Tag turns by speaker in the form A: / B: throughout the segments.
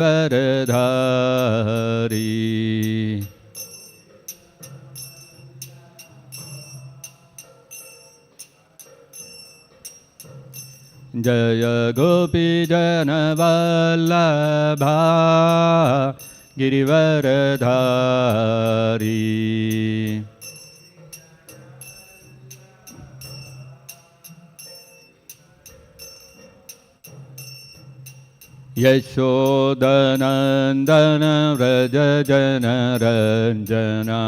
A: वरधारी। जय गोपी जन वल्लभा गिरिवरधारी। यशोदनन्दन व्रज जनरञ्जना।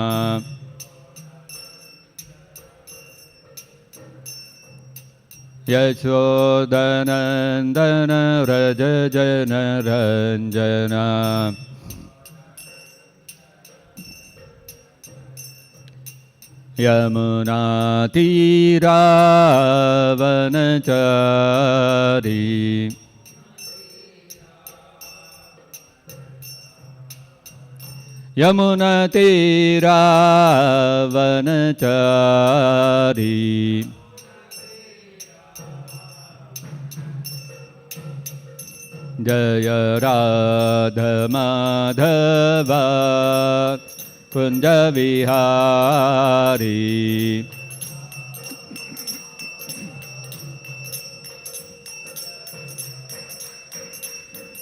A: यशोदनन्दन व्रज जनरञ्जना। यमुनातीरावनचारी। यमुनातीरावनचारी। जय राधमाधवा कुंज विहारी।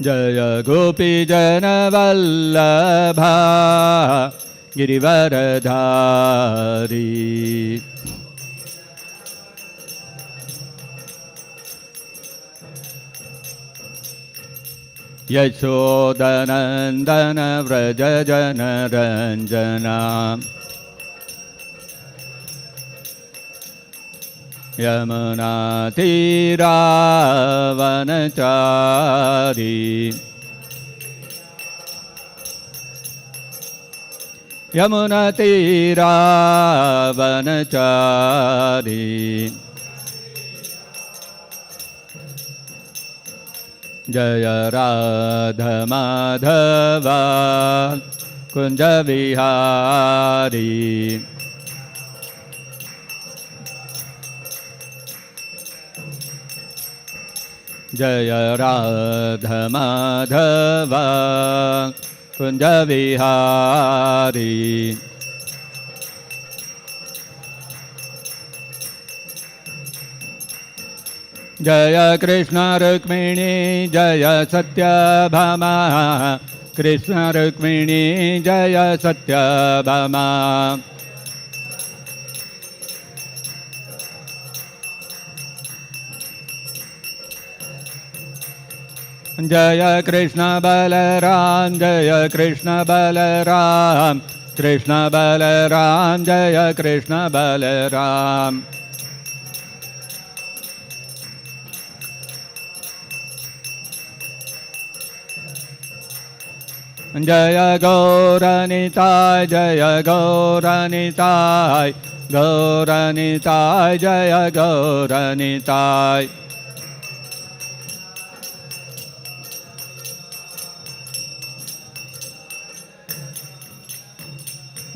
A: जय गोपी जन वल्लभा गिरिवरधारी। यशोदनन्दन व्रज जनरञ्जना। यमुनातीरावनचारी। यमुनातीरावनचारी। जय राधमाधवा कुंज विहारी। जय राधमाधवा कुंज विहारी। जय कृष्ण रुक्मिणी जय सत्यभामा। कृष्ण रुक्मिणी जय सत्यभामा। जय कृष्ण बलराम जय कृष्ण बलराम। कृष्ण बलराम जय कृष्ण बलराम। जय गौरनिताय जय गौरनिताय। गौरनिताय जय गौरनिताय।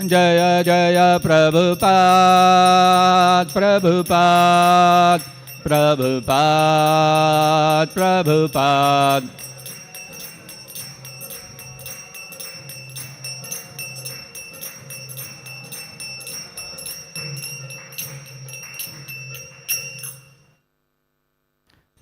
A: जय जय प्रभुपाद प्रभुपाद प्रभुपाद प्रभुपाद।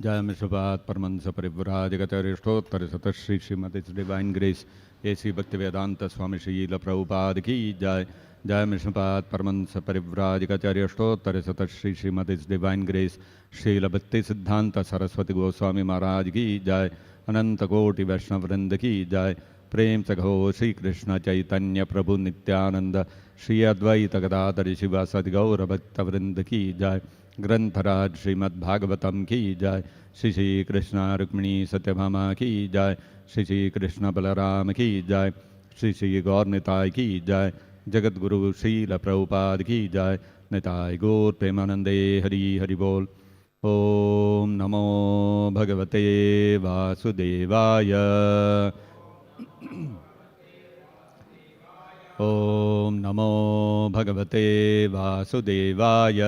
A: जय मिश्रपाद परमंस परिव्राजगतरिष्ठोत्तर सतश्री श्रीमती divine grace A C Bhakti Vedanta Swami Srila Prabhupada की जय। जय मिश्रपाद परमंस परिव्राजगतरिष्ठोत्तर सतश्री श्रीमती डिवाइन ग्रेस श्रील भक्ति सिद्धांत सरस्वती गोस्वामी महाराज की जय। अनंत कोटि वैष्णव वृंद की जय। प्रेम से कहो श्री कृष्ण चैतन्य प्रभु नित्यानंद श्री अद्वैत गदाधर शिवासदि गौर भक्त वृंद की जय। ग्रंथराज श्रीमद्-भागवतम की जय। श्री श्री कृष्ण रुक्मिणी सत्यभामा की जय। श्री श्री कृष्ण बलराम की जय। श्री श्री गौर निताय की जय। जगत गुरु श्रील प्रभुपाद की जय। निताय गौर प्रेमानंदे हरि हरि बोल। ओम नमो भगवते वासुदेवाय। ओम नमो भगवते वासुदेवाय।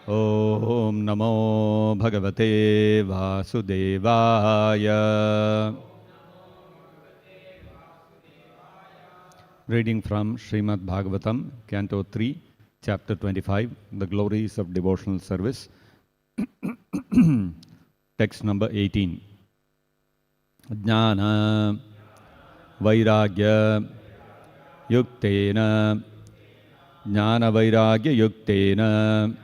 A: ओम Namo Bhagavate Vasudevaya. Reading from Srimad-Bhagavatam, Canto 3, Chapter 25, The Glories of Devotional Service. Text number 18. Jnana Vairagya Yuktena Jnana Vairagya Yuktena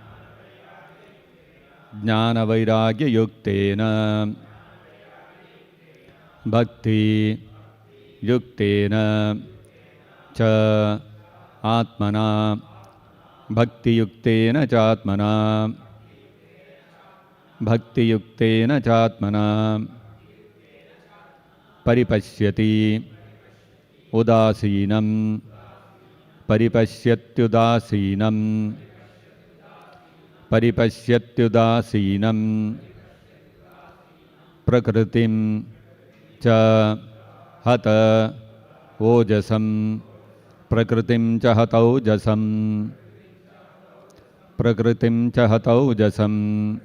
A: Jnana Vairagya Yuktena Bhakti Yuktena Cha Atmana Bhakti Yuktena Cha Atmana Bhakti Yuktena Cha Atmana Paripashyati Udasinam Paripashyatyudasinam Paripashyatyudasinam Prakritim Cha Hata Ojasam Prakritim Cha Hata Ojasam Prakritim Cha Hata Ojasam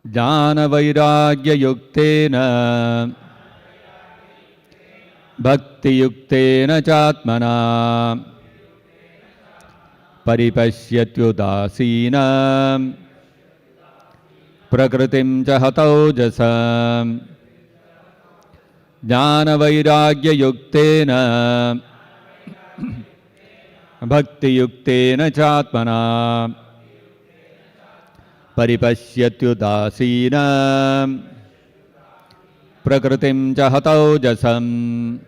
A: Jnana Vairagya Yuktena Bhakti Yuktena Chatmana Paripashyatyudasinam Prakritim Cha Hata Ojasam Jnana Vairagya Yuktena Bhakti Yuktena Chatmana Paripashyatyudasinam Prakritim Cha Hata Ojasam.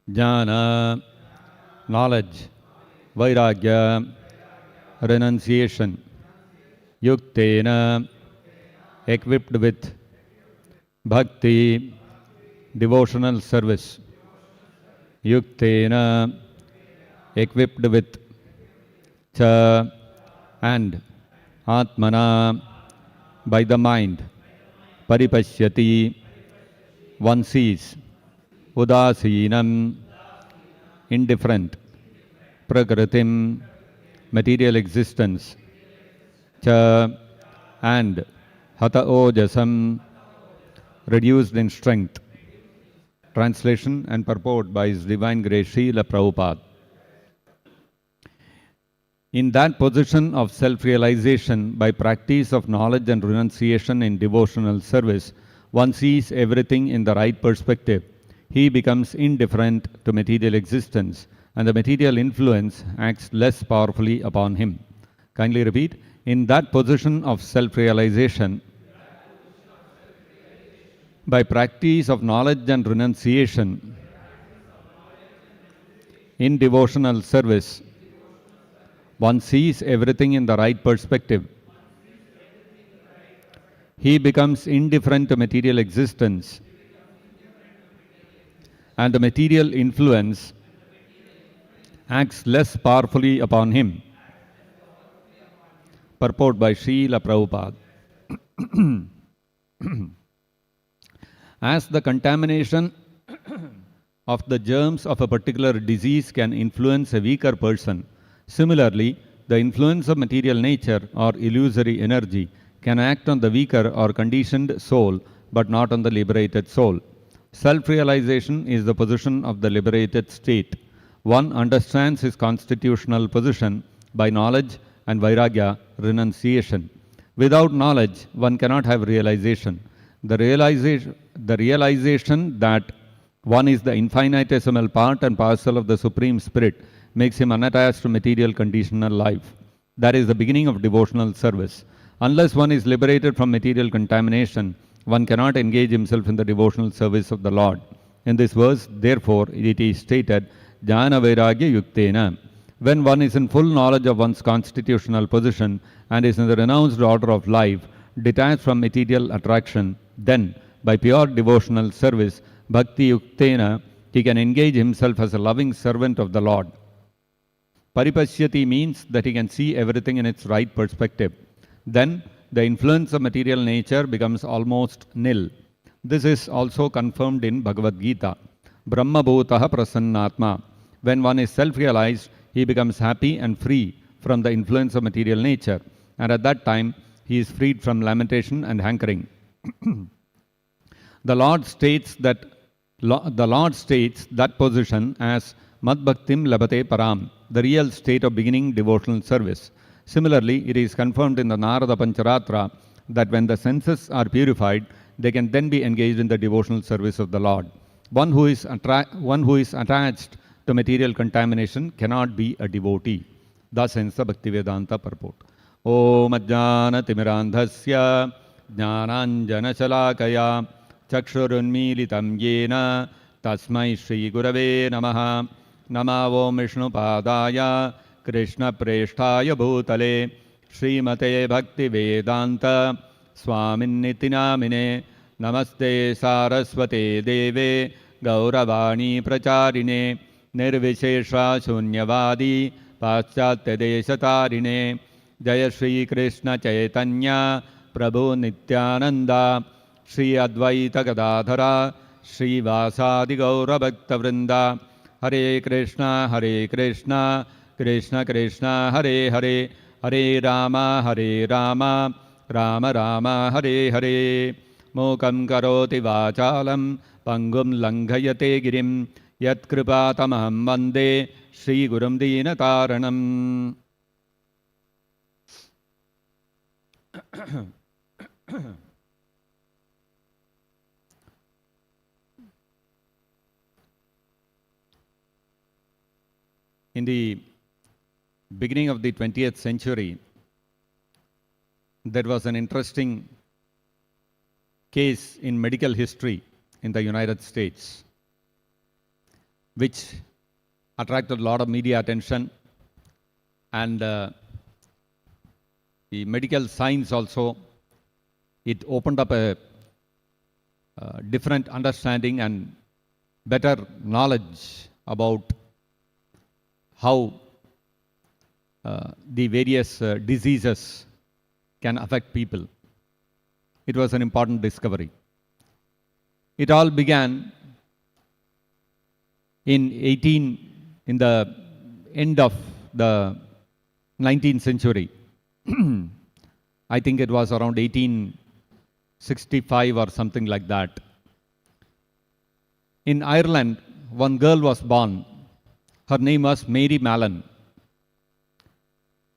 A: Jnana, knowledge, Vairagya, renunciation, Yuktena, equipped with, Bhakti, devotional service, Yuktena, equipped with, Cha, and, Atmana, by the mind, Paripashyati, one sees, Udasinam, indifferent, Prakritim, material existence, Cha, and Hata Ojasam, reduced in strength. Translation and purport by His Divine Grace Srila Prabhupada. In that position of self-realization by practice of knowledge and renunciation in devotional service, one sees everything in the right perspective. He becomes indifferent to material existence, and the material influence acts less powerfully upon him. Kindly repeat. In that position of self-realization, by practice of knowledge and renunciation in devotional service, one sees everything in the right perspective. He becomes indifferent to material existence, and the material influence acts less powerfully upon him. Purport by Srila Prabhupada. As the contamination of the germs of a particular disease can influence a weaker person, similarly, the influence of material nature or illusory energy can act on the weaker or conditioned soul, but not on the liberated soul. Self-realization is the position of the liberated state. One understands his constitutional position by knowledge and vairagya, renunciation. Without knowledge, one cannot have realization. The realization that one is the infinitesimal part and parcel of the Supreme Spirit makes him unattached to material conditional life. That is the beginning of devotional service. Unless one is liberated from material contamination, one cannot engage himself in the devotional service of the Lord. In this verse, therefore, it is stated, Jnana Vairagya Yuktena. When one is in full knowledge of one's constitutional position and is in the renounced order of life, detached from material attraction, then, by pure devotional service, Bhakti Yuktena, he can engage himself as a loving servant of the Lord. Paripashyati means that he can see everything in its right perspective. Then, the influence of material nature becomes almost nil. This is also confirmed in Bhagavad-gita. Brahma bhutaha prasannatma. When one is self-realized, he becomes happy and free from the influence of material nature. And at that time, he is freed from lamentation and hankering. The Lord states that position as Mad Bhaktim Labate Param, the real state of beginning devotional service. Similarly, it is confirmed in the Narada Pancharatra that when the senses are purified, they can then be engaged in the devotional service of the Lord. One who is attached to material contamination cannot be a devotee. Thus ends the Bhaktivedanta purport. Om Ajnana Timirandhasya Jnananjana Shalakaya Chakshurunmilitam Yena Tasmai Shri Gurave Namaha Namavom Vishnu Padaya Krishna Preshtaya Bhutale Srimate Bhakti Vedanta Swaminiti Namine Namaste Saraswate Deve Gauravani Pracharine Nirvishesha Shunyavadi Paschatya Deshatarine Jaya Shri Krishna Chaitanya Prabhu Nityananda Shri Advaita Gadadhara Shri Vasadi Gaura Bhakta Vrinda Hare Krishna Krishna Krishna Hare Hare Hare Rama Rama Rama Hare Hare Mokam Karoti Vachalam Pangum Langhayate Girim Yat Kripatamaham Vande Shri Gurum Dinataranam. In the beginning of the 20th century, there was an interesting case in medical history in the United States, which attracted a lot of media attention, and the medical science also, it opened up a different understanding and better knowledge about how the various diseases can affect people. It was an important discovery. It all began in the end of the 19th century. I think it was around 1865 or something like that. In Ireland, one girl was born. Her name was Mary Mallon.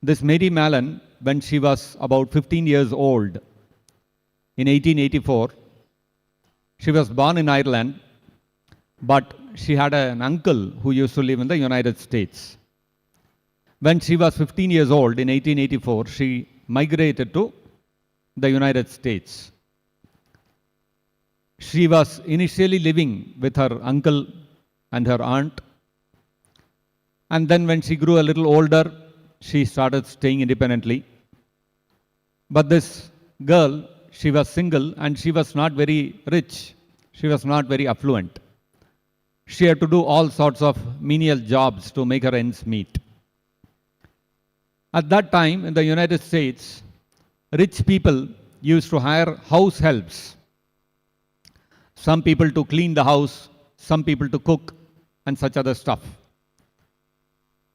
A: This Mary Mallon, when she was about 15 years old, in 1884, she was born in Ireland, but she had an uncle who used to live in the United States. When she was 15 years old, in 1884, she migrated to the United States. She was initially living with her uncle and her aunt. And then when she grew a little older, she started staying independently. But this girl, she was single and she was not very rich. She was not very affluent. She had to do all sorts of menial jobs to make her ends meet. At that time in the United States, rich people used to hire house helps. Some people to clean the house, some people to cook, and such other stuff.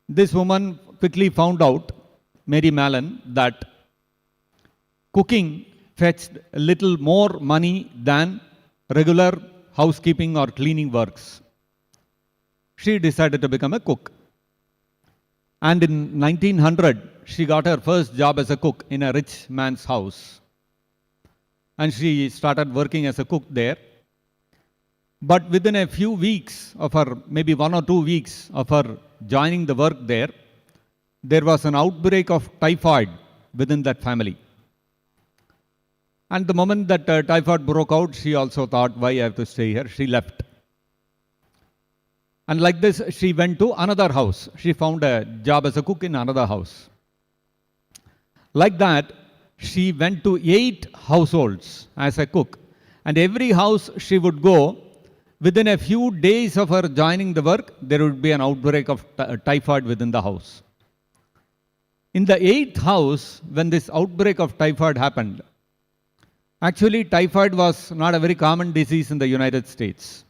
A: This woman quickly found out, Mary Mallon, that cooking fetched a little more money than regular housekeeping or cleaning works. She decided to become a cook. And in 1900, she got her first job as a cook in a rich man's house. And she started working as a cook there. But within a few weeks of her, maybe 1 or 2 weeks of her joining the work there was an outbreak of typhoid within that family. And the moment that typhoid broke out, she also thought, why I have to stay here? She left. And like this, she went to another house. She found a job as a cook in another house. Like that, she went to 8 households as a cook. And every house she would go, within a few days of her joining the work, there would be an outbreak of typhoid within the house. In the 8th house, when this outbreak of typhoid happened, actually typhoid was not a very common disease in the United States.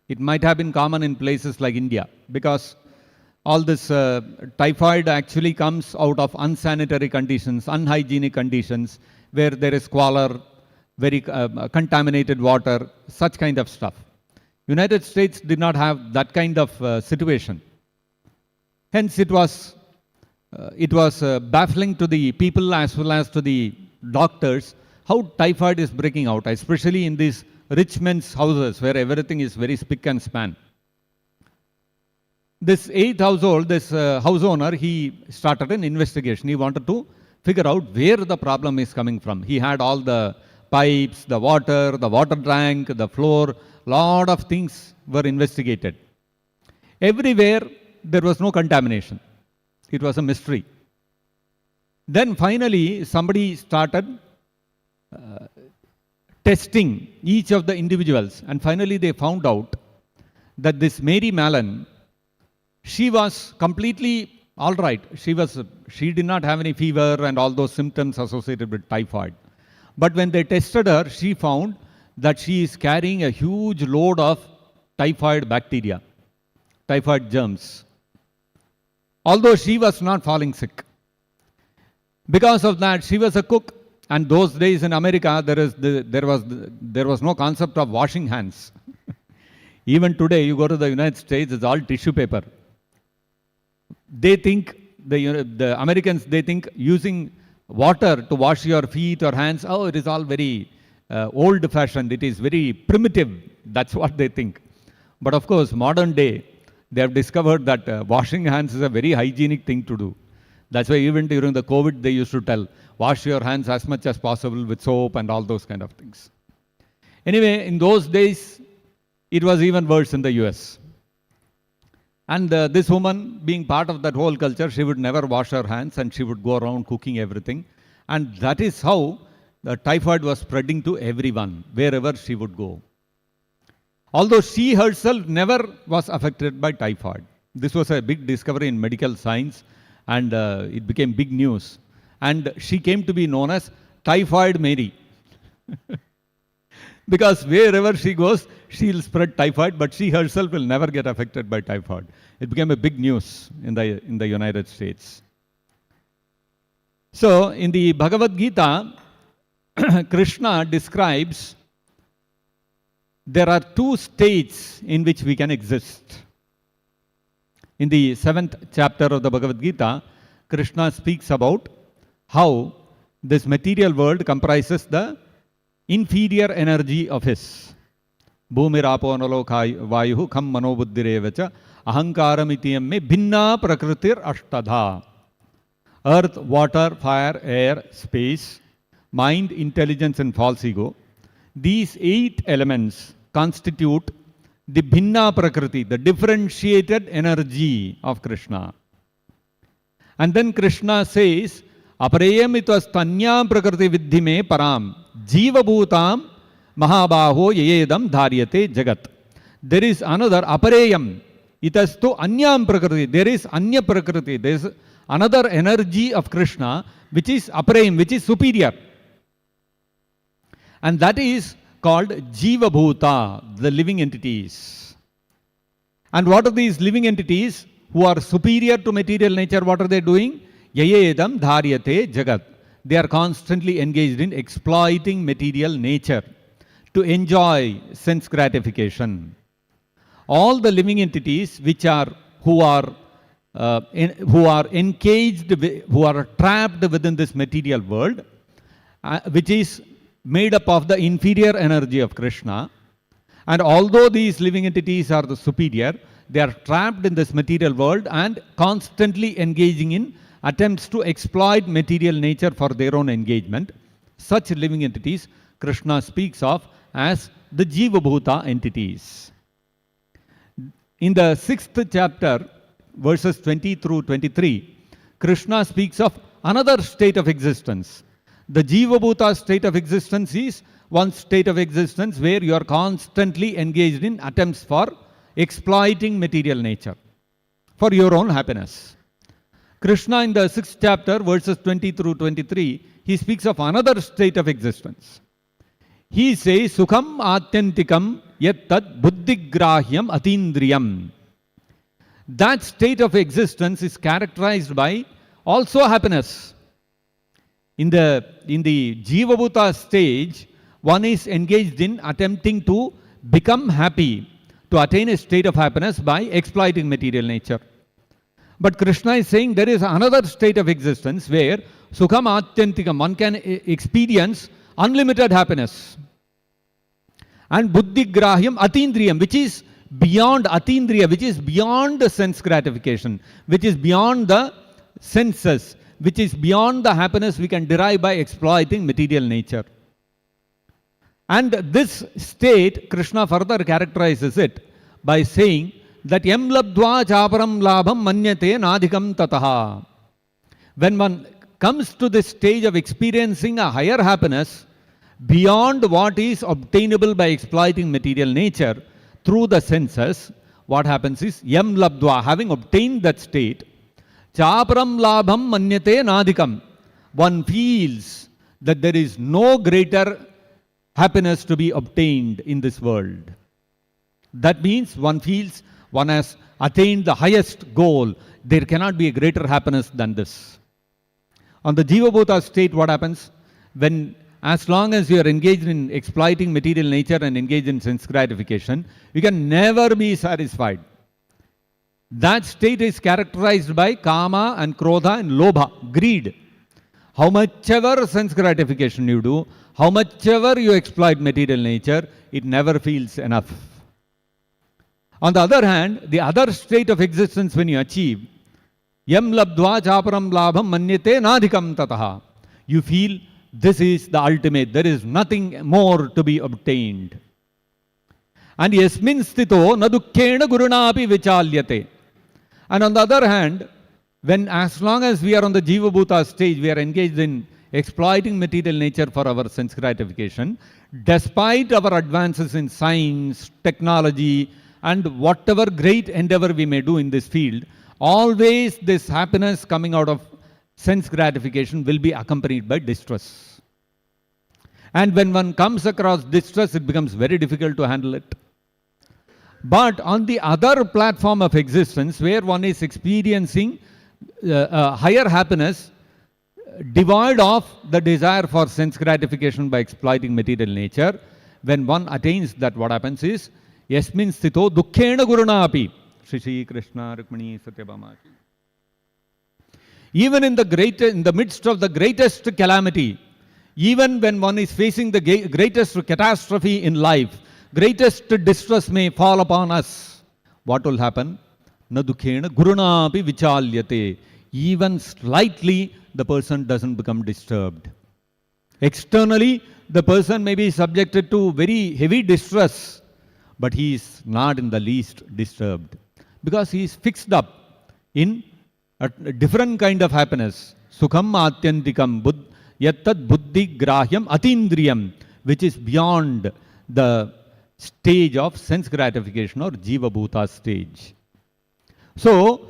A: It might have been common in places like India, because all this typhoid actually comes out of unsanitary conditions, unhygienic conditions, where there is squalor, very contaminated water, such kind of stuff. United States did not have that kind of situation. Hence, it was baffling to the people as well as to the doctors how typhoid is breaking out, especially in these rich men's houses where everything is very spick and span. This 8th household, this house owner, he started an investigation. He wanted to figure out where the problem is coming from. He had all the pipes, the water tank, the floor, lot of things were investigated. Everywhere there was no contamination. It was a mystery. Then finally somebody started testing each of the individuals, and finally they found out that this Mary Mallon, she was completely all right. She did not have any fever and all those symptoms associated with typhoid. But when they tested her, she found that she is carrying a huge load of typhoid bacteria, typhoid germs, although she was not falling sick. Because of that, she was a cook, and those days in America, there was no concept of washing hands. Even today, you go to the United States, it's all tissue paper. They think, the Americans, they think using water to wash your feet or hands, oh, it is all very old-fashioned, it is very primitive. That's what they think. But of course, modern day, they have discovered that washing hands is a very hygienic thing to do. That's why even during the COVID, they used to tell, wash your hands as much as possible with soap and all those kind of things. Anyway, in those days, it was even worse in the US. And this woman, being part of that whole culture, she would never wash her hands and she would go around cooking everything. And that is how the typhoid was spreading to everyone, wherever she would go. Although she herself never was affected by typhoid. This was a big discovery in medical science, and it became big news. And she came to be known as Typhoid Mary. Because wherever she goes, she will spread typhoid, but she herself will never get affected by typhoid. It became a big news in the United States. So, in the Bhagavad-gita, Krishna describes there are 2 states in which we can exist. In the 7th chapter of the Bhagavad-gita, Krishna speaks about how this material world comprises the inferior energy of his. Bhumirapo nalo vayuhu kham manobuddhirevacha ahankaram me bhinna prakritir ashtadha. Earth, water, fire, air, space, mind, intelligence and false ego. These 8 elements constitute the bhinna prakriti, the differentiated energy of Krishna. And then Krishna says, Apareyam itastanyam prakriti viddhi me param jiva bhutam mahabaho yeyedam dharyate jagat. There is another apareyam. Itastu anyam prakriti. There is anya prakriti. There is another energy of Krishna which is apareyam, which is superior. And that is called jiva bhuta, the living entities. And what are these living entities who are superior to material nature? What are they doing? Yayedam dharyate jagat. They are constantly engaged in exploiting material nature to enjoy sense gratification. All the living entities who are who are engaged, who are trapped within this material world, which is made up of the inferior energy of Krishna. And although these living entities are the superior, they are trapped in this material world and constantly engaging in attempts to exploit material nature for their own engagement. Such living entities Krishna speaks of as the Jiva Bhuta entities. In the 6th chapter, verses 20 through 23, Krishna speaks of another state of existence. The Jiva Bhuta state of existence is one state of existence where you are constantly engaged in attempts for exploiting material nature for your own happiness. Krishna in the 6th chapter, verses 20 through 23, he speaks of another state of existence. He says, Sukham Atyantikam Yat Tat Buddhigrahyam Atindriyam. That state of existence is characterized by also happiness. In the Jiva Bhuta stage, one is engaged in attempting to become happy, to attain a state of happiness by exploiting material nature. But Krishna is saying there is another state of existence where Sukham Atyantikam, one can experience unlimited happiness. And Buddhigrahyam Atindriyam, which is beyond Atindriya, which is beyond the sense gratification, which is beyond the senses, which is beyond the happiness we can derive by exploiting material nature. And this state, Krishna further characterizes it by saying that Yam labdva chaparam labham manyate nadhikam tataha. When one comes to this stage of experiencing a higher happiness beyond what is obtainable by exploiting material nature through the senses, what happens is Yam labdva, having obtained that state, chaparam labham manyate nadhikam. One feels that there is no greater happiness to be obtained in this world. That means one feels one has attained the highest goal. There cannot be a greater happiness than this. On the Jiva Bhuta state, what happens? When, as long as you are engaged in exploiting material nature and engaged in sense gratification, you can never be satisfied. That state is characterized by kama and krodha and lobha, greed. How much ever sense gratification you do, how much ever you exploit material nature, it never feels enough. On the other hand, the other state of existence when you achieve, Yam labdva chaparam labham manyate nadhikam tataha. You feel this is the ultimate, there is nothing more to be obtained. And yasmin sthito na dukkhena guruna api vichalyate. And on the other hand, when as long as we are on the Jiva Bhuta stage, we are engaged in exploiting material nature for our sense gratification, despite our advances in science, technology, and whatever great endeavor we may do in this field, always this happiness coming out of sense gratification will be accompanied by distress. And when one comes across distress, it becomes very difficult to handle it. But on the other platform of existence, where one is experiencing higher happiness, devoid of the desire for sense gratification by exploiting material nature, when one attains that, what happens is, yasmin sthito dukkhena guruna api. Shri Krishna Rukmini Satyabhama. Even in the midst of the greatest calamity, even when one is facing the greatest catastrophe in life, greatest distress may fall upon us, what will happen? Na dukkhena guruna api vichalyate. Even slightly, the person doesn't become disturbed. Externally, the person may be subjected to very heavy distress, but he is not in the least disturbed, because he is fixed up in a different kind of happiness. Sukham atyantikam yattat buddhi grahyam atindriyam, which is beyond the stage of sense gratification or Jiva Bhuta stage. So,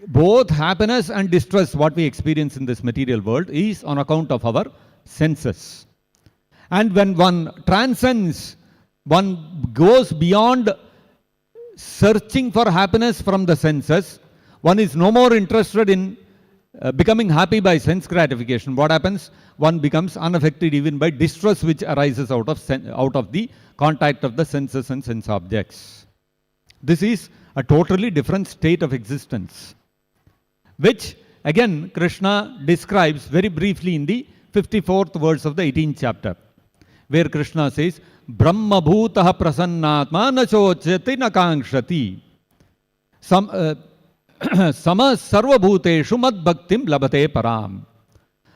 A: both happiness and distress, what we experience in this material world, is on account of our senses. And when one transcends, one goes beyond searching for happiness from the senses, one is no more interested in becoming happy by sense gratification. What happens? One becomes unaffected even by distress which arises out of the contact of the senses and sense objects. This is a totally different state of existence. which again Krishna describes very briefly in the 54th verse of the 18th chapter, where Krishna says, Brahma bhutah prasannatma na chochati na kankshati. Sama sarva bhuteshu mad bhaktim labhate param.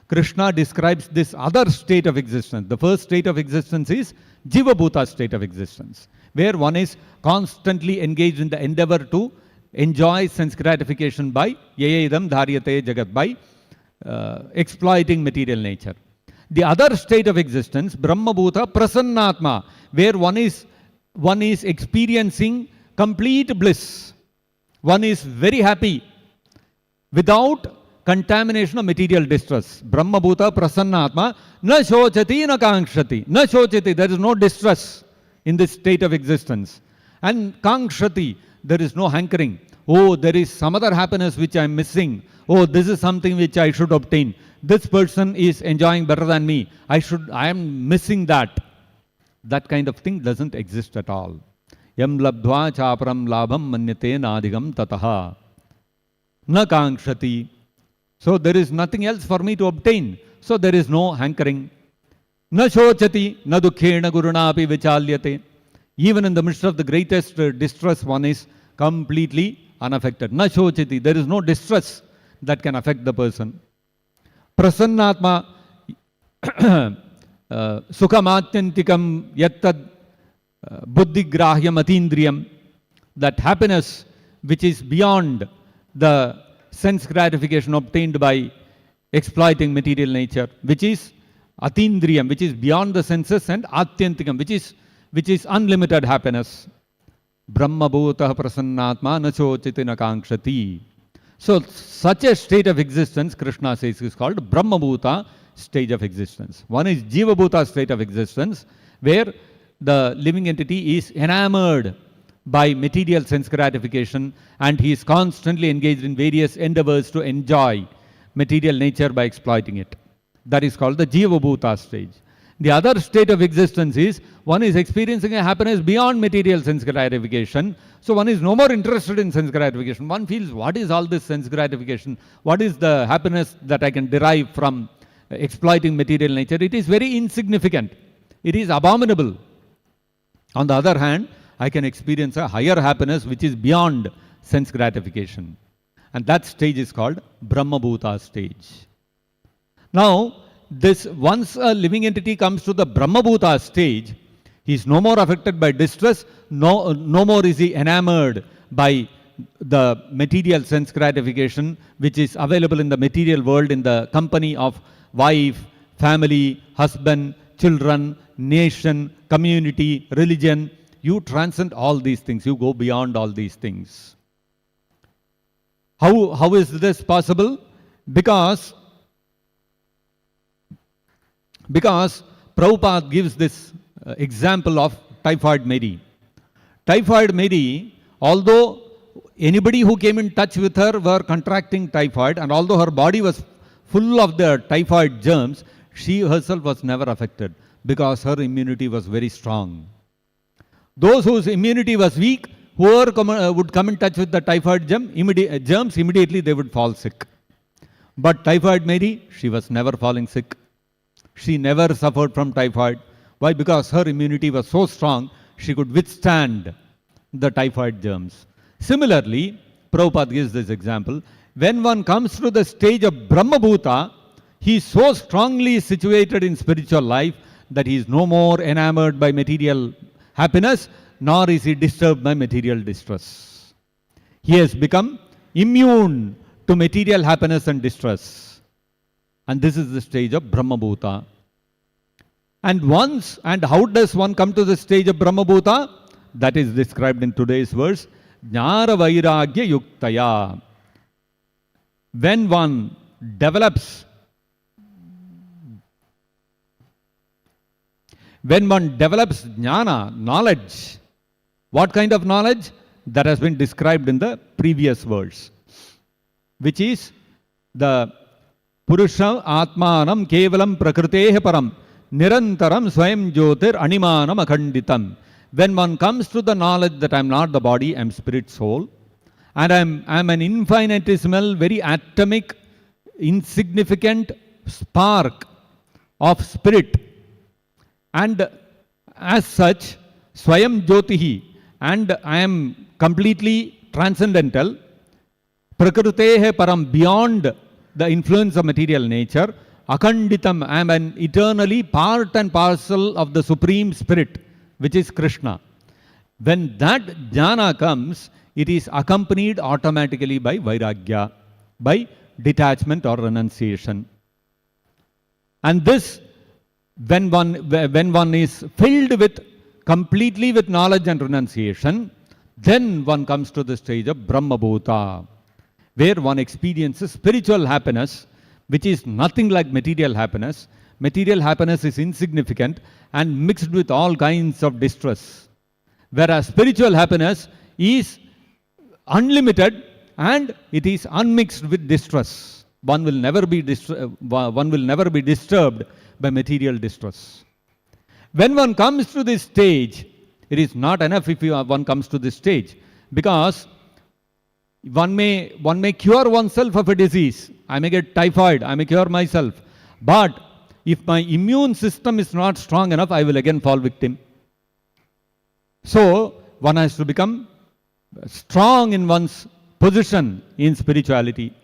A: Krishna describes this other state of existence. The first state of existence is Jiva Bhuta state of existence, where one is constantly engaged in the endeavor to enjoy sense gratification by yayedam dharyate jagat, by exploiting material nature. The other state of existence, Brahma Bhuta Prasannatma, where one is experiencing complete bliss. One is very happy without contamination of material distress. Brahma Bhuta Prasannatma na shochati na kankshati. Na shochati, there is no distress in this state of existence. And kankshati, there is no hankering. Oh, there is some other happiness which I am missing. Oh, this is something which I should obtain. This person is enjoying better than me. I am missing that. That kind of thing doesn't exist at all. Yam labdva chaparam labham manyate nadhigam tataha. Na kankshati. So there is nothing else for me to obtain. So there is no hankering. Na shochati na dukkhena gurunapi vichalyate. Even in the midst of the greatest distress, one is completely unaffected. Na shochati, there is no distress that can affect the person. Prasannatma sukhamatyantikam yattad buddhigrahyam atindriyam. That happiness which is beyond the sense gratification obtained by exploiting material nature, which is atindriyam, which is beyond the senses, and atyantikam, which is unlimited happiness. Brahma bhutah prasannatma na chochiti na kankshati. So such a state of existence, Krishna says, is called Brahma Bhuta stage of existence. One is Jiva Bhuta state of existence, where the living entity is enamored by material sense gratification, and he is constantly engaged in various endeavors to enjoy material nature by exploiting it. That is called the Jiva Bhuta stage. The other state of existence is one is experiencing a happiness beyond material sense gratification. So one is no more interested in sense gratification. One feels, what is all this sense gratification? What is the happiness that I can derive from exploiting material nature? It is very insignificant. It is abominable. On the other hand, I can experience a higher happiness which is beyond sense gratification. And that stage is called Brahma Bhuta stage. Now, once a living entity comes to the Brahma Bhuta stage, he is no more affected by distress, no more is he enamored by the material sense gratification which is available in the material world in the company of wife, family, husband, children, nation, community, religion. You transcend all these things. You go beyond all these things. How is this possible? Because Prabhupada gives this example of Typhoid Mary. Typhoid Mary, although anybody who came in touch with her were contracting typhoid, and although her body was full of the typhoid germs, she herself was never affected because her immunity was very strong. Those whose immunity was weak, whoever would come in touch with the typhoid germs, immediately they would fall sick. But Typhoid Mary, she was never falling sick. She never suffered from typhoid. Why? Because her immunity was so strong, she could withstand the typhoid germs. Similarly, Prabhupada gives this example. When one comes to the stage of Brahma Bhuta, he is so strongly situated in spiritual life that he is no more enamored by material happiness, nor is he disturbed by material distress. He has become immune to material happiness and distress. And this is the stage of Brahma Bhuta. And how does one come to the stage of Brahma Bhuta? That is described in today's verse. Jnana Vairagya Yuktaya. When one develops jnana, knowledge, what kind of knowledge? That has been described in the previous verse, which is the Purusha Atmanam Kevalam Prakritehe Param Nirantaram Swayam Jyotir Animanam Akhanditam. When one comes to the knowledge that I am not the body, I am spirit soul, And I'm an infinitesimal, very atomic, insignificant spark of spirit. And as such, Swayam Jyotihi, and I am completely transcendental, Prakrutehe Param, beyond the influence of material nature, Akhanditam, I am an eternally part and parcel of the Supreme Spirit, which is Krishna. When that jnana comes, it is accompanied automatically by Vairagya, by detachment or renunciation. And this, when one is filled with completely with knowledge and renunciation, then one comes to the stage of Brahmabhuta, where one experiences spiritual happiness, which is nothing like material happiness. Material happiness is insignificant and mixed with all kinds of distress. Whereas spiritual happiness is unlimited and it is unmixed with distress. One will never be disturbed by material distress. When one comes to this stage, it is not enough if one comes to this stage, because one may cure oneself of a disease. I may get typhoid, I may cure myself. But if my immune system is not strong enough, I will again fall victim. So one has to become strong in one's position in spirituality.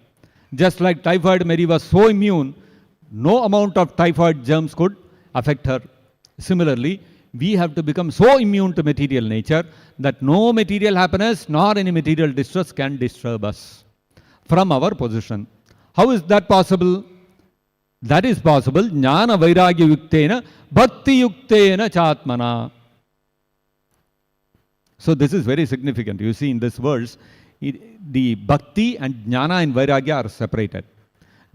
A: Just like Typhoid Mary was so immune, no amount of typhoid germs could affect her. Similarly, we have to become so immune to material nature that no material happiness nor any material distress can disturb us from our position. How is that possible? That is possible. Jnana Vairagya Yuktena Bhakti Yuktena Chatmana. So this is very significant. You see in this verse, the Bhakti and Jnana and Vairagya are separated.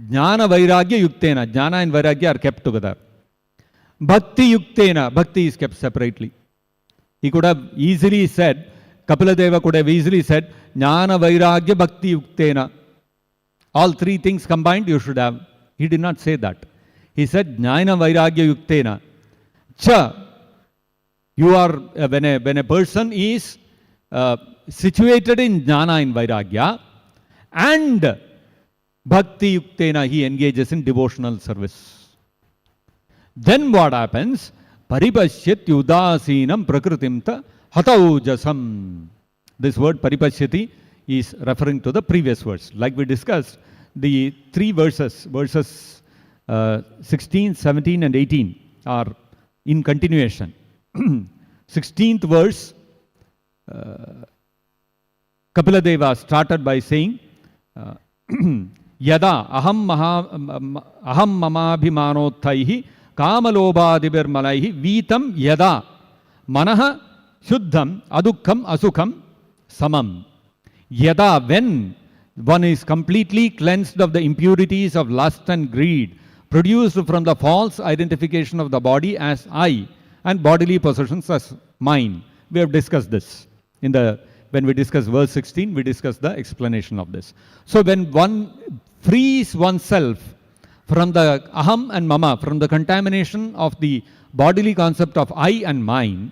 A: Jnana Vairagya Yuktena. Jnana and Vairagya are kept together. Bhakti Yuktena. Bhakti is kept separately. He could have easily said, Kapiladeva could have easily said, Jnana Vairagya Bhakti Yuktena. All three things combined you should have. He did not say that. He said, Jnana Vairagya Yuktena. Cha. You are, when a person is situated in Jnana and Vairagya, and Bhakti Yuktena, he engages in devotional service. Then what happens? Paripashyati udasinam prakritimta hataujasam. This word paripashyati is referring to the previous verse. Like we discussed, the three verses 16, 17 and 18 are in continuation. 16th verse, Kapiladeva started by saying, Yada aham mamabhimanottaihi kamalobhadibir malaihi vitam yada manaha shuddham adukkam asukham samam. Yada, when one is completely cleansed of the impurities of lust and greed produced from the false identification of the body as I and bodily possessions as mine. We have discussed this. When we discuss verse 16, we discussed the explanation of this. So when one frees oneself from the aham and mama, from the contamination of the bodily concept of I and mine,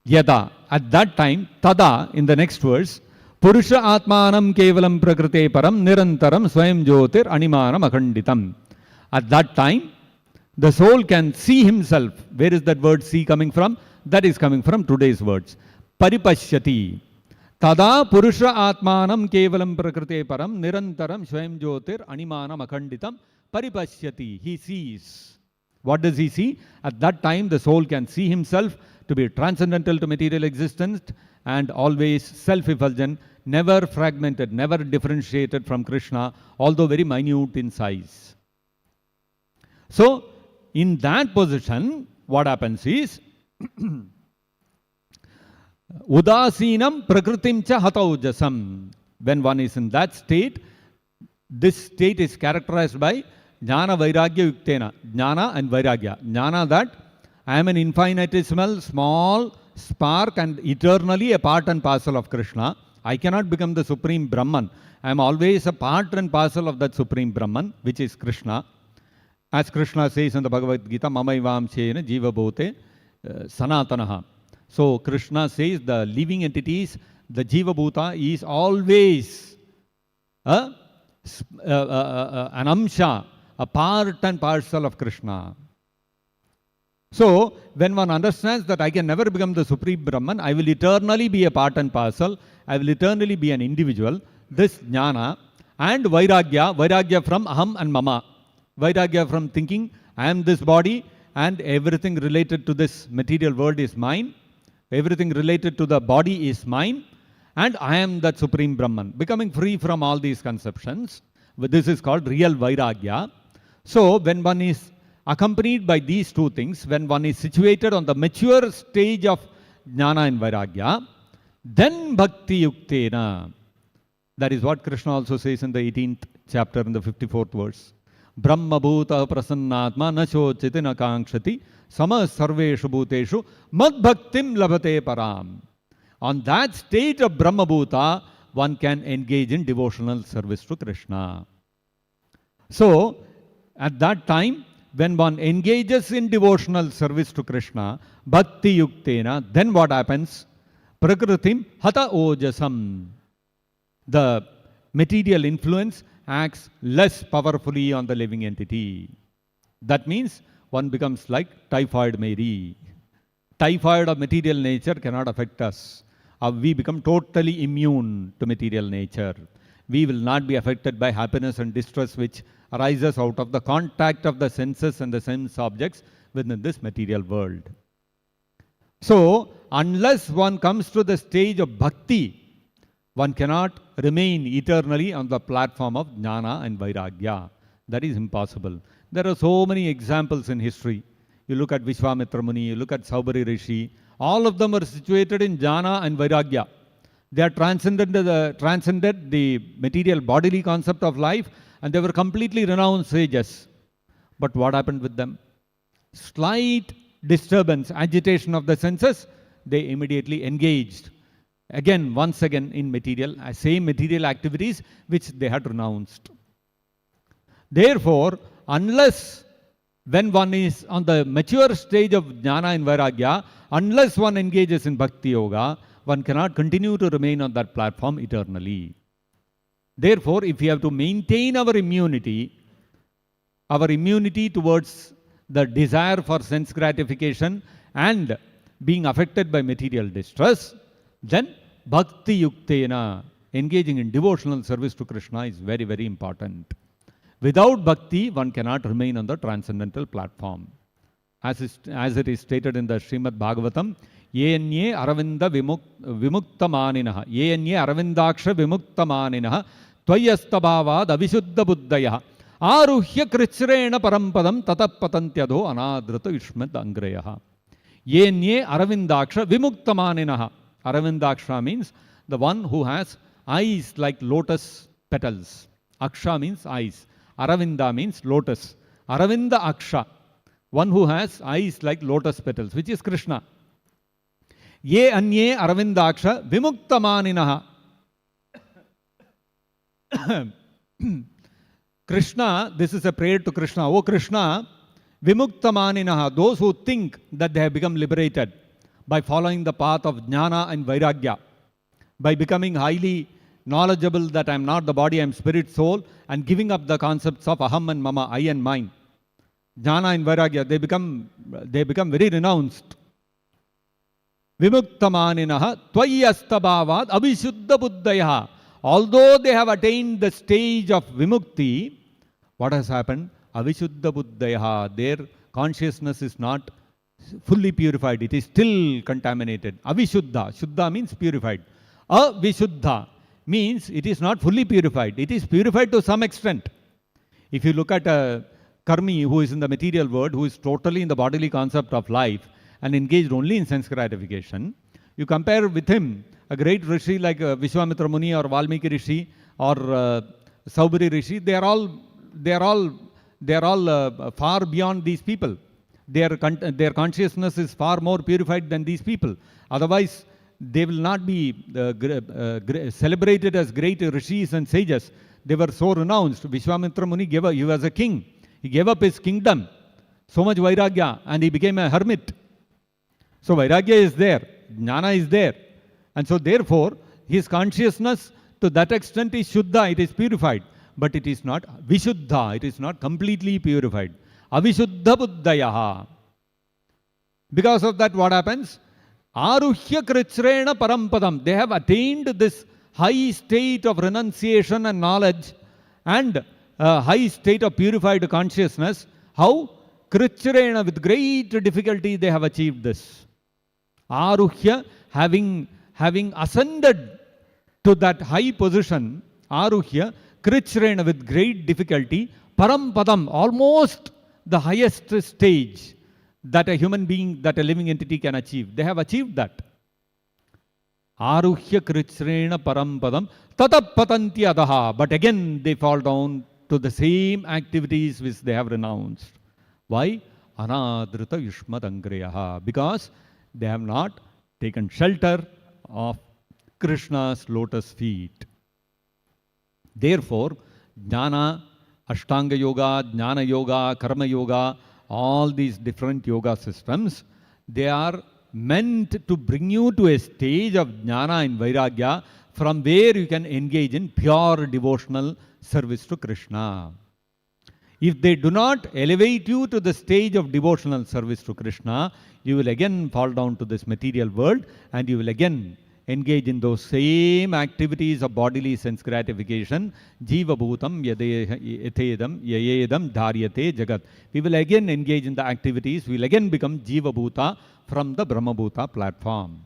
A: yada, at that time, tada, in the next verse, Purusha atmanam kevalam prakrite param nirantaram swayam jyotir animanam akhanditam. At that time, the soul can see himself. Where is that word see coming from? That is coming from today's words. Paripashyati. Tada purusha atmanam kevalam prakrite param nirantaram swayam jyotir animanam akhanditam paripashyati. He sees. What does he see? At that time the soul can see himself to be transcendental to material existence and always self-effulgent, never fragmented, never differentiated from Krishna, although very minute in size. So, in that position, what happens is, Udasinam prakritim cha hataujasam. When one is in that state, this state is characterized by Jnana Vairagya Yuktena. Jnana and Vairagya. Jnana, that I am an infinitesimal small spark and eternally a part and parcel of Krishna. I cannot become the Supreme Brahman. I am always a part and parcel of that Supreme Brahman, which is Krishna. As Krishna says in the Bhagavad-gita, Mamaivam Chena Jiva Bhote Sanatanaha. So Krishna says the living entities The Jiva Bhuta is always an amsha, a part and parcel of Krishna. So, when one understands that I can never become the Supreme Brahman, I will eternally be a part and parcel, I will eternally be an individual, this jnana and vairagya from aham and mama, vairagya from thinking I am this body and everything related to this material world is mine, everything related to the body is mine, and I am that Supreme Brahman, becoming free from all these conceptions. This is called real vairagya. So, when one is accompanied by these two things, when one is situated on the mature stage of jnana and vairagya, then bhakti yuktena. That is what Krishna also says in the 18th chapter in the 54th verse. Brahma bhuta prasannatma na shochiti na kankshati sama sarveshu bhuteshu mad bhaktim labhate param. On that state of Brahma bhuta, one can engage in devotional service to Krishna. So, at that time, when one engages in devotional service to Krishna, bhakti yuktena, then what happens? Prakritim hata ojasam. The material influence acts less powerfully on the living entity. That means one becomes like Typhoid Mary. Typhoid of material nature cannot affect us. We become totally immune to material nature. We will not be affected by happiness and distress which arises out of the contact of the senses and the sense objects within this material world. So, unless one comes to the stage of bhakti, one cannot remain eternally on the platform of jnana and vairagya. That is impossible. There are so many examples in history. You look at Vishwamitra Muni, you look at Saubhari Rishi, all of them are situated in jnana and vairagya. They are transcended the material bodily concept of life, and they were completely renounced sages. But what happened with them? Slight disturbance, agitation of the senses, they immediately engaged. Once again in same material activities which they had renounced. Therefore, unless when one is on the mature stage of jnana and vairagya, unless one engages in Bhakti Yoga, one cannot continue to remain on that platform eternally. Therefore, if we have to maintain our immunity towards the desire for sense gratification and being affected by material distress, then bhakti yuktena, engaging in devotional service to Krishna, is very, very important. Without bhakti, one cannot remain on the transcendental platform. As it is stated in the Srimad-Bhagavatam, Yenye aravinda vimuktamaninaha, Yenye aravindaksha vimuktamaninaha, Tvayastabhavad avishuddha buddhaya, Aruhya krichrena parampadam tatapatantyadho anadrita ishmad angrayaha. Yenye aravindaksha vimuktamaninaha. Aravindaksha means the one who has eyes like lotus petals. Aksha means eyes. Aravinda means lotus. Aravinda Aksha, one who has eyes like lotus petals, which is Krishna. Ye anye aravindaksha vimuktamaninaha. Krishna, this is a prayer to Krishna. Oh Krishna, vimuktamaninaha, those who think that they have become liberated by following the path of jnana and vairagya, by becoming highly knowledgeable that I am not the body, I am spirit, soul, and giving up the concepts of aham and mama, I and mine. Jnana and vairagya, they become very renounced. Vimuktamaninaha tvayastabhavad avishuddha buddhayaha. Although they have attained the stage of vimukti, what has happened? Avishuddha buddhayaha, their consciousness is not fully purified. It is still contaminated. Avishuddha, shuddha means purified. Avishuddha means it is not fully purified. It is purified to some extent. If you look at a karmi who is in the material world, who is totally in the bodily concept of life and engaged only in sense gratification, you compare with him a great rishi like Vishwamitra Muni or Valmiki Rishi or Saubhari Rishi. They are all far beyond these people. Their consciousness is far more purified than these people. Otherwise, they will not be celebrated as great rishis and sages. They were so renounced. Vishwamitra Muni he was a king. He gave up his kingdom. So much vairagya, and he became a hermit. So vairagya is there. Jnana is there. And so therefore, his consciousness to that extent is Shuddha, it is purified. But it is not Vishuddha, it is not completely purified. Avishuddha Buddhayaha. Because of that, what happens? Aruhya Krichrena Parampadam. They have attained this high state of renunciation and knowledge and high state of purified consciousness. How? Krichrena, with great difficulty they have achieved this. Aruhya, having ascended to that high position, Aruhya, Krichrena, with great difficulty, Parampadam, almost the highest stage that a human being, that a living entity can achieve. They have achieved that. Aruhya Krichrena Parampadam Tatapatanti Adaha. But again they fall down to the same activities which they have renounced. Why? Anadrita Yushmadangreyaha. Because they have not taken shelter of Krishna's lotus feet. Therefore, Jnana, Ashtanga Yoga, Jnana Yoga, Karma Yoga, all these different yoga systems, they are meant to bring you to a stage of Jnana and Vairagya from where you can engage in pure devotional service to Krishna. If they do not elevate you to the stage of devotional service to Krishna, you will again fall down to this material world and you will again engage in those same activities of bodily sense gratification. Jiva bhutam yatedam yayedam dharyate jagat. We will again engage in the activities. We will again become Jiva bhuta from the Brahma bhuta platform.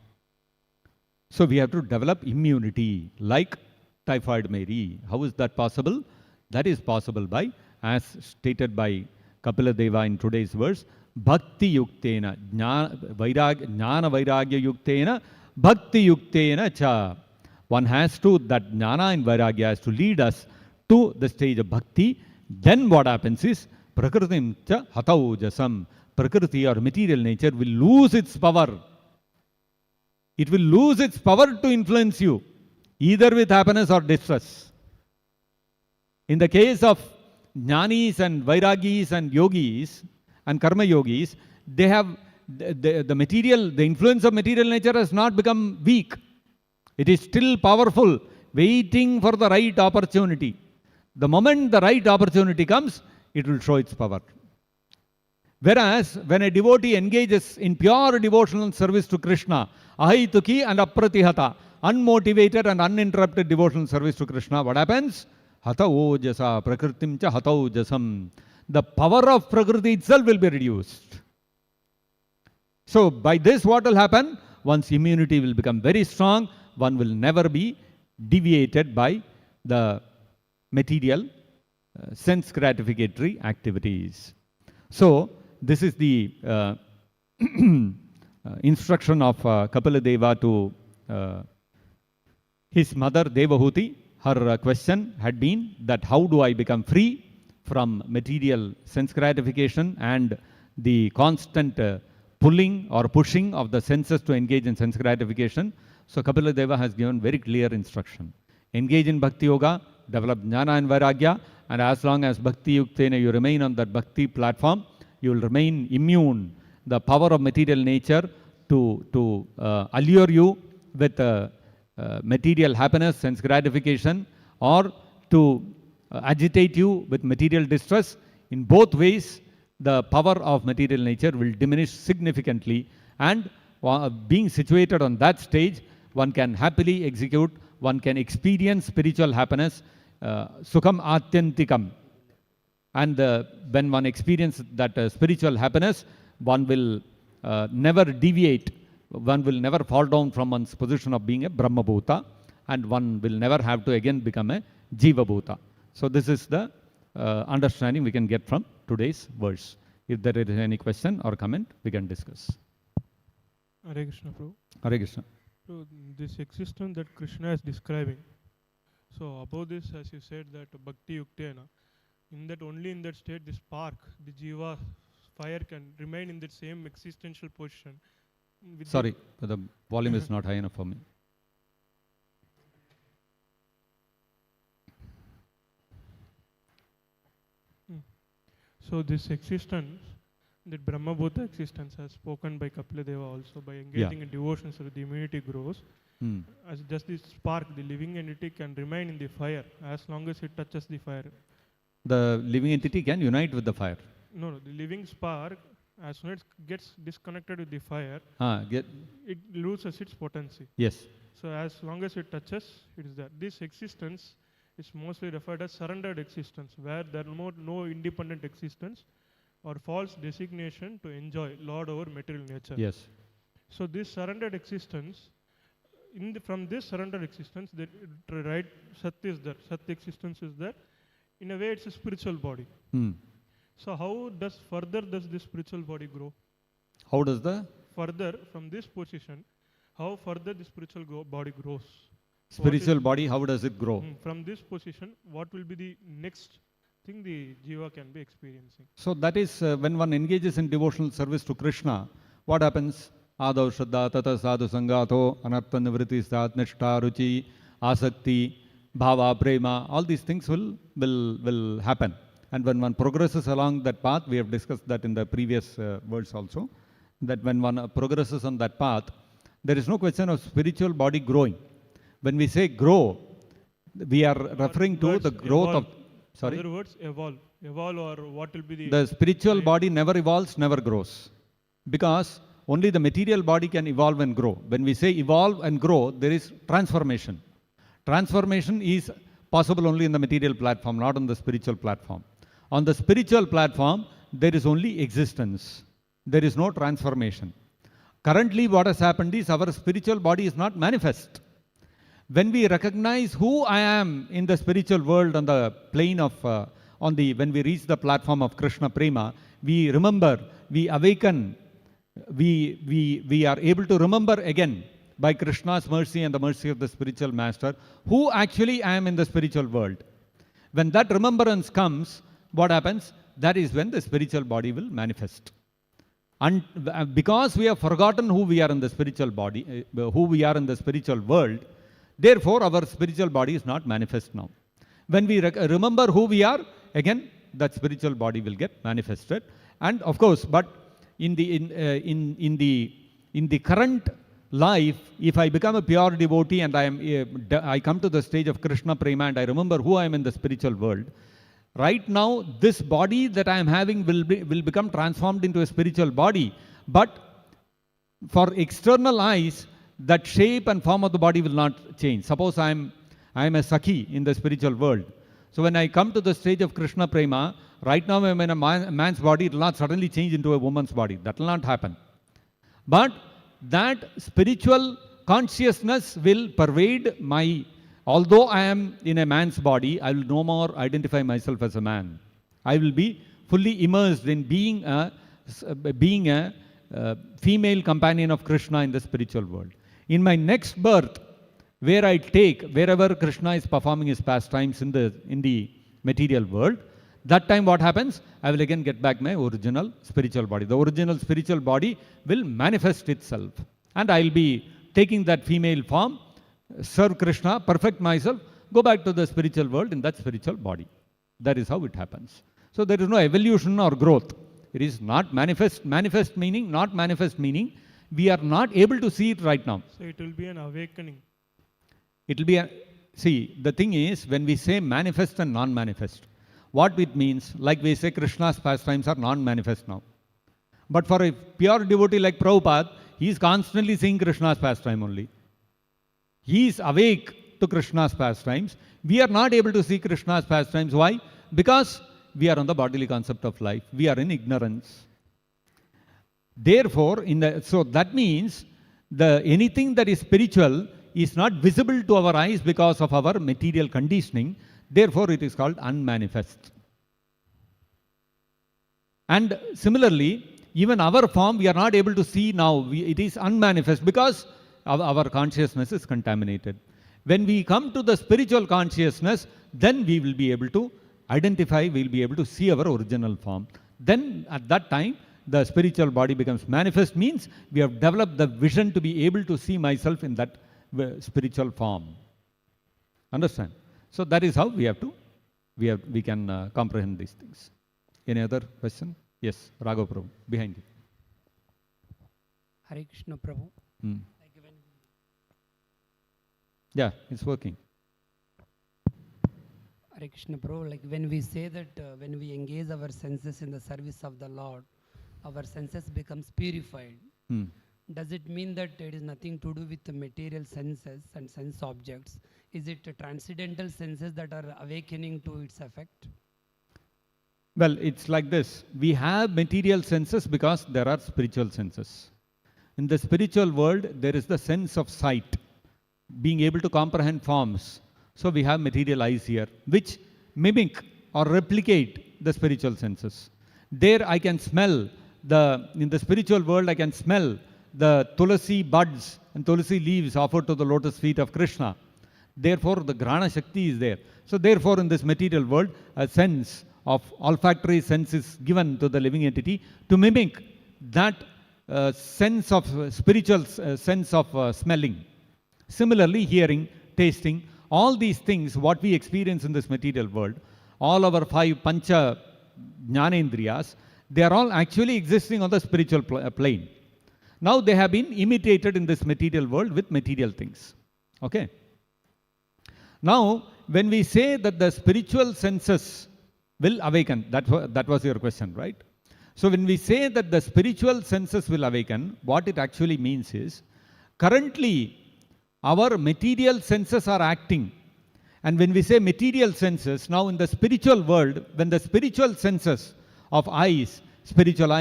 A: So we have to develop immunity like Typhoid Mary. How is that possible? That is possible by, as stated by Kapila Deva in today's verse, Bhakti Yuktena, Jnana Vairagya Yuktena, Bhakti Yuktena cha. One has to, that Jnana and Vairagya has to lead us to the stage of Bhakti. Then what happens is, Prakritim cha hatau jasam. Prakriti or material nature will lose its power. It will lose its power to influence you, either with happiness or distress. In the case of Jnanis and Vairagis and Yogis and Karma Yogis, they have the influence of material nature has not become weak. It is still powerful, waiting for the right opportunity. The moment the right opportunity comes, it will show its power. Whereas, when a devotee engages in pure devotional service to Krishna, ahaituki and apratihata, unmotivated and uninterrupted devotional service to Krishna, what happens? Hata ojasa, prakritim cha hata ojasam. The power of Prakriti itself will be reduced. So, by this what will happen? One's immunity will become very strong. One will never be deviated by the material sense gratificatory activities. So, this is the instruction of Kapila Deva to his mother Devahuti. Her question had been that how do I become free from material sense gratification and the constant pulling or pushing of the senses to engage in sense gratification. So Kapila Deva has given very clear instruction. Engage in Bhakti Yoga, develop Jnana and Vairagya, and as long as Bhakti Yuktena you remain on that Bhakti platform, you will remain immune. The power of material nature to allure you with material happiness, sense gratification, or to agitate you with material distress, in both ways, the power of material nature will diminish significantly, and being situated on that stage, one can happily execute, one can experience spiritual happiness, sukham atyantikam. And when one experiences that spiritual happiness, one will never deviate, one will never fall down from one's position of being a Brahma Bhuta, and one will never have to again become a Jiva Bhuta. So this is the understanding we can get from today's verse. If there is any question or comment, we can discuss.
B: Hare Krishna, Prabhu.
A: Hare Krishna.
B: So this existence that Krishna is describing, so above this, as you said, that Bhakti Yuktena, in that only in that state, the spark, the Jiva fire can remain in that same existential position.
A: Sorry, the volume is not high enough for me.
B: So this existence, that Brahma Bhuta existence as spoken by Kapila Deva also, by engaging in devotion so the immunity grows. As just this spark, the living entity can remain in the fire as long as it touches the fire.
A: The living entity can unite with the fire.
B: No, the living spark, as soon as it gets disconnected with the fire, it loses its potency.
A: Yes.
B: So as long as it touches, it is there. This existence is mostly referred as surrendered existence, where there is no independent existence or false designation to enjoy Lord over material nature.
A: Yes.
B: So this surrendered existence, from this surrendered existence, the right Sat is there, Sat existence is there. In a way, it's a spiritual body. So how does this spiritual body grow?
A: How does the?
B: Further, from this position, how further the spiritual body grows?
A: Spiritual body, how does it grow?
B: From this position, what will be the next thing the jiva can be experiencing?
A: So that is when one engages in devotional service to Krishna, what happens? Adav Shraddha Tata Sadhu Sangato Anartha Nivriti Sat Nishta Ruchi Asakti Bhava Prema, all these things will happen. And when one progresses along that path, we have discussed that in the previous words also, that when one progresses on that path, there is no question of spiritual body growing. When we say grow, we are referring to the growth
B: evolve.
A: of, sorry?
B: In other words, evolve. Evolve, or what will be the...
A: The spiritual body never evolves, never grows. Because only the material body can evolve and grow. When we say evolve and grow, there is transformation. Transformation is possible only in the material platform, not on the spiritual platform. On the spiritual platform, there is only existence. There is no transformation. Currently, what has happened is our spiritual body is not manifest. When we recognize who I am in the spiritual world on the plane of, when we reach the platform of Krishna Prema, we remember, we awaken, we are able to remember again by Krishna's mercy and the mercy of the spiritual master, who actually I am in the spiritual world. When that remembrance comes, what happens? That is when the spiritual body will manifest. And because we have forgotten who we are in the spiritual body, who we are in the spiritual world, therefore our spiritual body is not manifest now. When we remember who we are, again that spiritual body will get manifested. And of course, but in the current life, if I become a pure devotee and I come to the stage of Krishna Prema and I remember who I am in the spiritual world, right now this body that I am having will become transformed into a spiritual body. But for external eyes, that shape and form of the body will not change. Suppose I am a Sakhi in the spiritual world. So when I come to the stage of Krishna Prema, right now I am in a man's body, it will not suddenly change into a woman's body. That will not happen. But that spiritual consciousness will pervade although I am in a man's body, I will no more identify myself as a man. I will be fully immersed in being a female companion of Krishna in the spiritual world. In my next birth, wherever Krishna is performing his pastimes in the material world, that time what happens? I will again get back my original spiritual body. The original spiritual body will manifest itself. And I will be taking that female form, serve Krishna, perfect myself, go back to the spiritual world in that spiritual body. That is how it happens. So there is no evolution or growth. It is not manifest. Manifest meaning, not manifest meaning, we are not able to see it right now.
B: So it will be an awakening.
A: It will be see, the thing is, when we say manifest and non-manifest, what it means, like we say Krishna's pastimes are non-manifest now. But for a pure devotee like Prabhupada, he is constantly seeing Krishna's pastime only. He is awake to Krishna's pastimes. We are not able to see Krishna's pastimes. Why? Because we are on the bodily concept of life. We are in ignorance. Therefore, so that means anything that is spiritual is not visible to our eyes because of our material conditioning. Therefore, it is called unmanifest. And similarly, even our form we are not able to see now. It is unmanifest because our consciousness is contaminated. When we come to the spiritual consciousness, then we will be able to identify, we will be able to see our original form. Then at that time, the spiritual body becomes manifest, means we have developed the vision to be able to see myself in that spiritual form. Understand? So that is how we can comprehend these things. Any other question? Yes, Raghav Prabhu, behind you.
C: Hare Krishna Prabhu.
A: Yeah, it's working.
C: Hare Krishna Prabhu, like when we say that when we engage our senses in the service of the Lord, our senses becomes purified. Does it mean that it is nothing to do with the material senses and sense objects? Is it transcendental senses that are awakening to its effect?
A: Well, it's like this. We have material senses because there are spiritual senses. In the spiritual world, there is the sense of sight, being able to comprehend forms. So we have material eyes here, which mimic or replicate the spiritual senses. There I can smell, in the spiritual world I can smell the tulasi buds and tulasi leaves offered to the lotus feet of Krishna. Therefore, the Grana Shakti is there. So therefore, in this material world, a sense of olfactory sense is given to the living entity to mimic that sense of spiritual sense of smelling. Similarly, hearing, tasting, all these things, what we experience in this material world, all our 5 pancha jnanendriyas, they are all actually existing on the spiritual plane. Now they have been imitated in this material world with material things. Okay. Now, when we say that the spiritual senses will awaken, that was your question, right? So when we say that the spiritual senses will awaken, what it actually means is, currently our material senses are acting. And when we say material senses, now in the spiritual world, when the spiritual senses of eyes, spiritual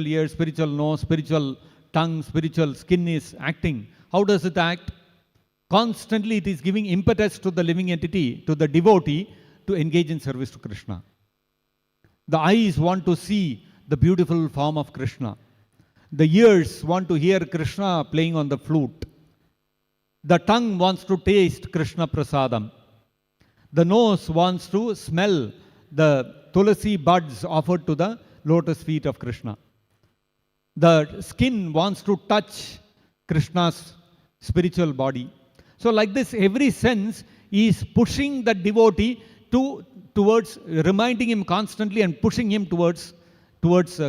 A: ears, spiritual nose, spiritual tongue, spiritual skin is acting, how does it act? Constantly it is giving impetus to the living entity, to the devotee, to engage in service to Krishna. The eyes want to see the beautiful form of Krishna. The ears want to hear Krishna playing on the flute. The tongue wants to taste Krishna prasadam. The nose wants to smell the tulasi buds offered to the lotus feet of Krishna. The skin wants to touch Krishna's spiritual body. So like this, every sense is pushing the devotee towards, reminding him constantly and pushing him towards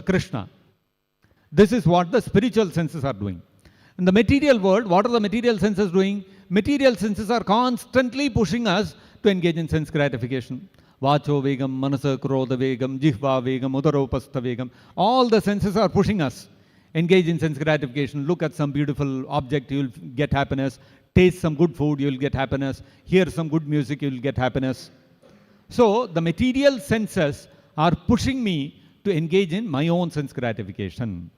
A: Krishna. This is what the spiritual senses are doing. In the material world, what are the material senses doing? Material senses are constantly pushing us to engage in sense gratification. Vacho vegam, manasa krodha vegam, jihva vegam, udaropastha vegam. All the senses are pushing us. Engage in sense gratification. Look at some beautiful object, you will get happiness. Taste some good food, you will get happiness. Hear some good music, you will get happiness. So the material senses are pushing me to engage in my own sense gratification.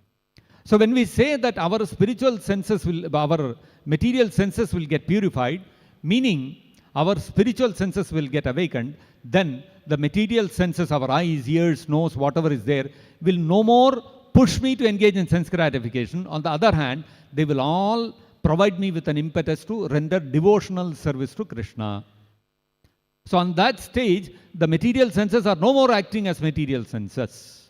A: So when we say that our spiritual senses our material senses will get purified, meaning our spiritual senses will get awakened, then the material senses, our eyes, ears, nose, whatever is there, will no more push me to engage in sense gratification. On the other hand, they will all provide me with an impetus to render devotional service to Krishna. So on that stage, the material senses are no more acting as material senses.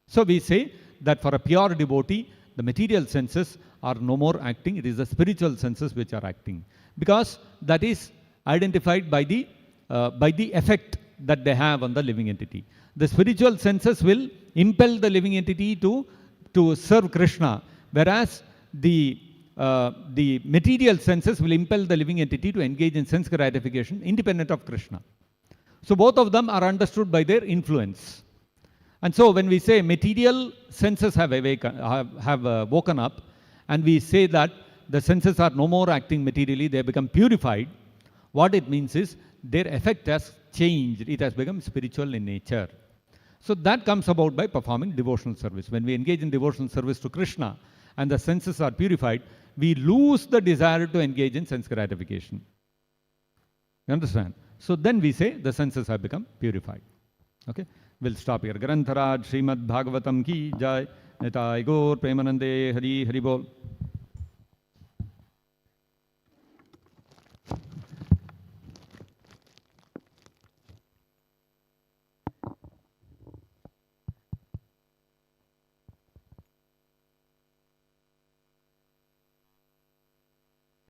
A: So we say that for a pure devotee, the material senses are no more acting. It is the spiritual senses which are acting, because that is identified by the effect that they have on the living entity. The spiritual senses will impel the living entity to serve Krishna, whereas the material senses will impel the living entity to engage in sense gratification independent of Krishna. So both of them are understood by their influence. And so when we say material senses have woken up, and we say that the senses are no more acting materially, they have become purified, what it means is their effect has changed. It has become spiritual in nature. So that comes about by performing devotional service. When we engage in devotional service to Krishna and the senses are purified, we lose the desire to engage in sense gratification. You understand? So then we say the senses have become purified. Okay? We'll stop here. Grantharaj Srimad-Bhagavatam ki jai. Nitai Gaur Premanande Hari Hari Bol.